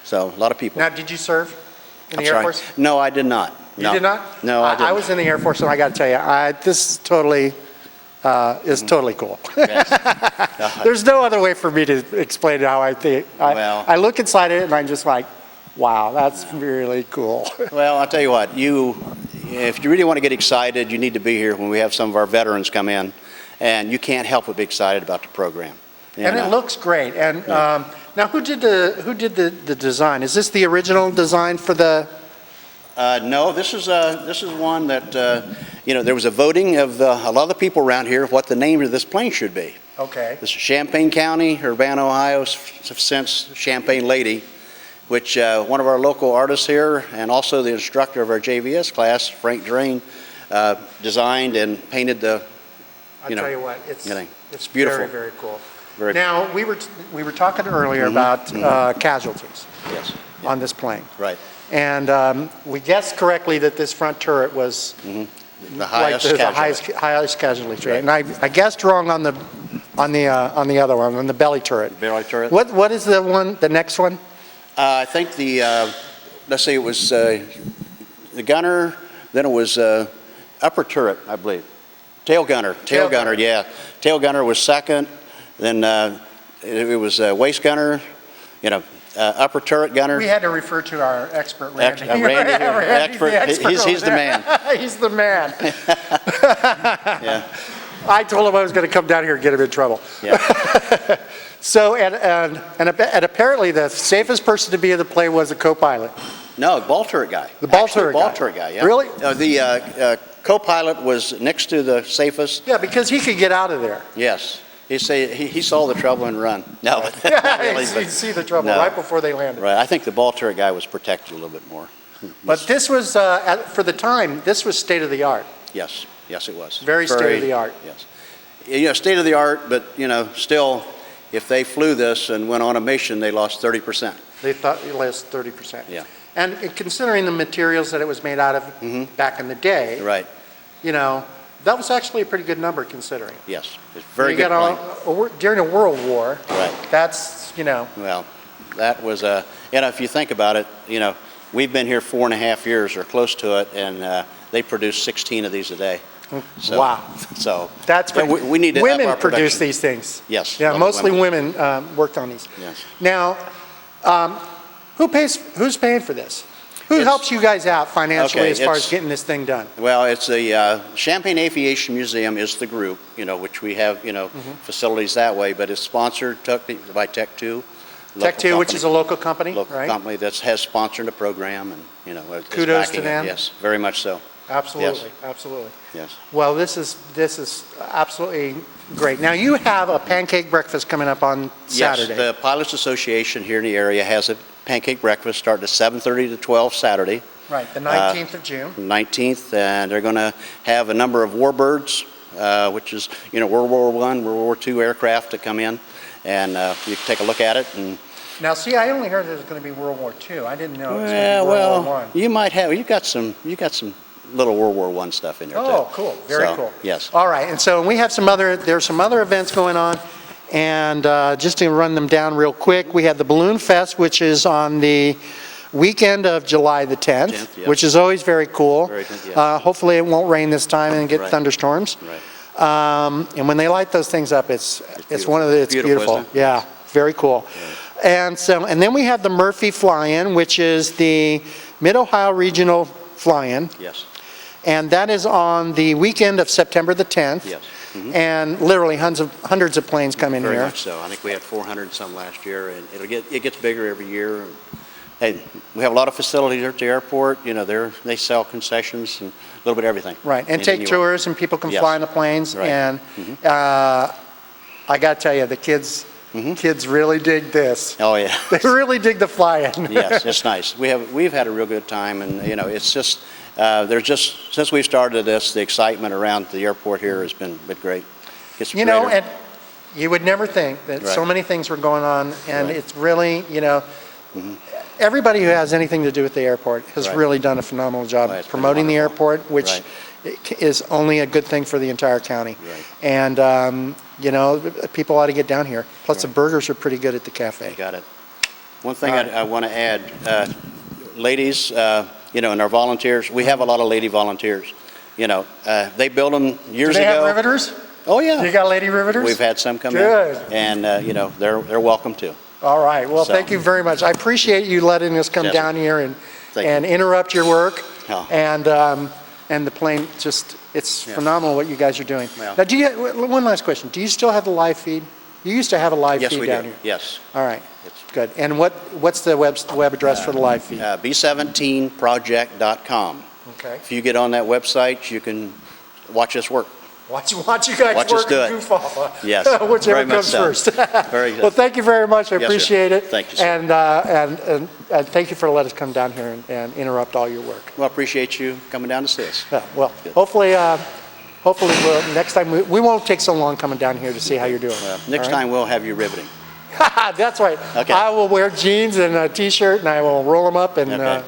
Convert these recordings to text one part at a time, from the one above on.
So a lot of people. Now, did you serve in the I'm Air sorry. Force? No, I did not. You did not? No, I didn't. I was in the Air Force, and I got to tell you, this is totally cool. Yes. There's no other way for me to explain how I think. I look inside it, and I'm just like, wow, that's really cool. Well, I'll tell you what, if you really want to get excited, you need to be here when we have some of our veterans come in, and you can't help but be excited about the program. And it looks great. And now, who did the design? Is this the original design for the? No, this is one that there was a voting of a lot of the people around here what the name of this plane should be. Okay. This is Champaign County, Urbana, Ohio, since Champaign Lady, which one of our local artists here and also the instructor of our JVS class, Frank Drain, designed and painted the. I'll tell you what, it's beautiful. very, very cool. Very now we were talking earlier about casualties on this plane. Right. And we guessed correctly that this front turret was the highest casualty rate. And I guessed wrong on the other one, on the belly turret. Belly turret. What is the next one? I think let's say it was the gunner, then it was upper turret, I believe. Tail gunner, yeah. Tail gunner was second, then it was waist gunner, upper turret gunner. We had to refer to our expert, Randy. He's the man. He's the man. Yeah. I told him I was going to come down here and get him in trouble. Yeah. So, and apparently the safest person to be in the plane was the co-pilot. No, ball turret guy. The ball turret guy, yeah. Really? The co-pilot was next to the safest. Yeah, because he could get out of there. Yes. He saw the trouble and run. No. He'd see the trouble right before they landed. Right. I think the ball turret guy was protected a little bit more. But this was, for the time, this was state of the art. Yes. Yes, it was. Very state of the art. Yes. State of the art, but, still, if they flew this and went on a mission, they lost 30%. They thought they lost 30%. Yeah. And considering the materials that it was made out of back in the day. Right. That was actually a pretty good number considering. Yes, it's very good plane. During a world war, right. That's, Well, that was, if you think about it, we've been here 4.5 years or close to it, and they produce 16 of these a day. So, wow. So that's we need to women up our produce production. these things. Yes. Yeah, mostly women worked on these. Yes. Now, who's paying for this? Who helps you guys out financially as far as getting this thing done? Well, it's the Champaign Aviation Museum is the group, which we have, facilities that way, but it's sponsored by Tech 2. Tech 2, which is a local company, local company that has sponsored the program, and kudos to them. Yes, very much so. Absolutely, yes. Absolutely. Yes. Well, this is absolutely great. Now you have a pancake breakfast coming up on Saturday. Yes, the Pilots Association here in the area has a pancake breakfast starting at 7:30 to 12 Saturday. Right, the 19th of June. 19th, and they're going to have a number of warbirds, which is World War I, World War II aircraft that come in, and you can take a look at it. And now, see, I only heard there was going to be World War II. I didn't know it was going to be World War I. You might have. You got some little World War I stuff in there too. Oh, cool! Very cool. Yes. All right, and so we have there's some other events going on, and just to run them down real quick, we have the Balloon Fest, which is on the weekend of July the 10th, yes. Which is always very cool. Very good, yes. Hopefully, it won't rain this time and get thunderstorms. Right. And when they light those things up, it's beautiful. Isn't it? Yeah, very cool. Yeah. And then we have the Murphy Fly-In, which is the Mid-Ohio Regional Fly-In. Yes. And that is on the weekend of September the 10th. Yes. Mm-hmm. And literally hundreds of planes come in here. Very much so. I think we had 400 some last year, and it gets bigger every year. Hey, we have a lot of facilities at the airport. They sell concessions and a little bit of everything. Right, and take tours, and people can fly in the planes. Right. And I got to tell you, the kids really dig this. Oh yeah. They really dig the fly-in. Yes, it's nice. We've had a real good time, and it's just since we started this, the excitement around the airport here has been great. And you would never think that so many things were going on, and it's really everybody who has anything to do with the airport has really done a phenomenal job promoting the airport, which is only a good thing for the entire county. Right. And people ought to get down here. Plus the burgers are pretty good at the cafe. You got it. One thing All right. I want to add, ladies, you know, and our volunteers, we have a lot of lady volunteers. You know, they built them years Do they ago. have riveters? Oh, yeah. You got lady riveters? We've had some come in. Good. And, you know, they're welcome too. All right. Well, So- thank you very much. I appreciate you letting us come Yes. down here and Thank you. interrupt your work. Oh. And the plane, just, it's Yeah. phenomenal what you guys are doing. Well- Now, one last question. Do you still have the live feed? You used to have a live Yes, feed we down do. here. Yes. All right. It's- Good. And what's the web address for the live feed? B17project.com. Okay. If you get on that website, you can watch us work. Watch you guys Watch us work do and it. goof off. Yes, Whichever very much comes so. first. Very good. Well, thank you very much. I Yes, sir. appreciate it. Thank you, sir. And thank you for letting us come down here and interrupt all your work. Well, I appreciate you coming down to see us. Yeah, well, Good. hopefully next time, we won't take so long coming down here to see how you're doing. Well, next All right? time we'll have you riveting. That's right. Okay. I will wear jeans and a t-shirt and I will roll them up and Okay.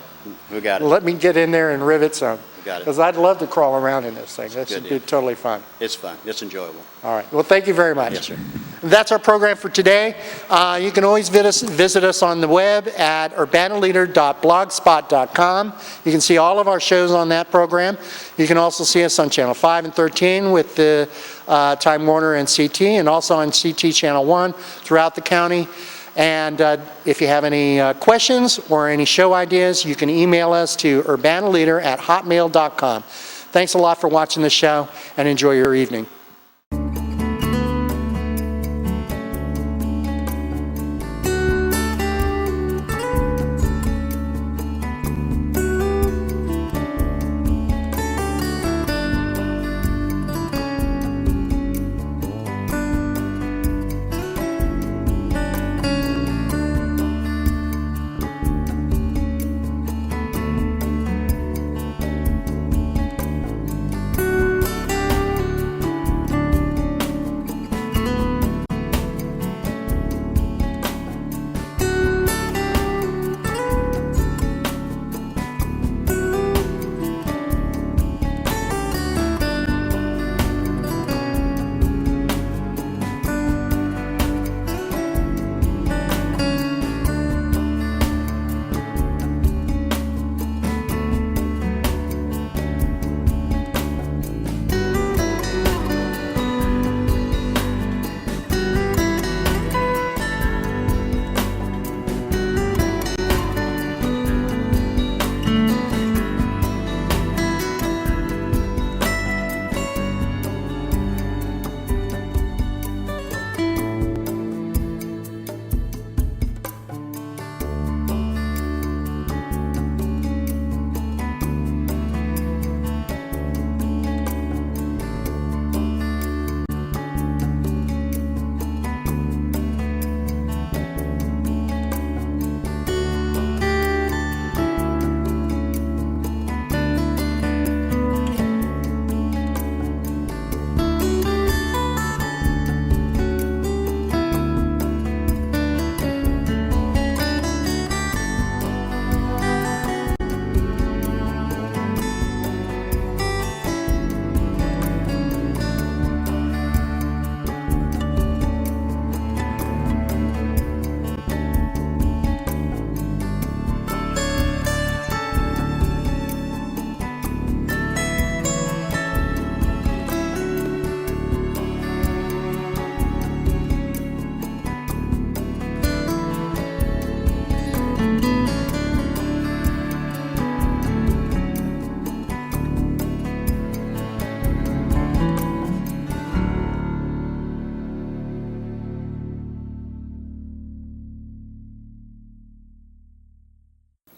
We got it. let me get in there and rivet some. Got it. Because I'd love to crawl around in this thing. That Good should be deal. totally fun. It's fun. It's enjoyable. All right. Well, thank you very much. Yes, sir. That's our program for today. You can always visit us on the web at urbanaleader.blogspot.com. You can see all of our shows on that program. You can also see us on Channel 5 and 13 with the Time Warner and CT, and also on CT Channel 1 throughout the county. And if you have any questions or any show ideas, you can email us to urbanaleader@hotmail.com. Thanks a lot for watching the show, and enjoy your evening.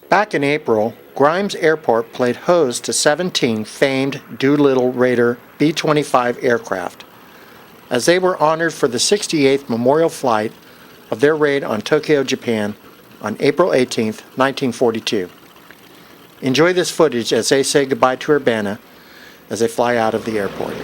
Back in April, Grimes Airport played host to 17 famed Doolittle Raider B-25 aircraft, as they were honored for the 68th memorial flight of their raid on Tokyo, Japan on April 18, 1942. Enjoy this footage as they say goodbye to Urbana as they fly out of the airport.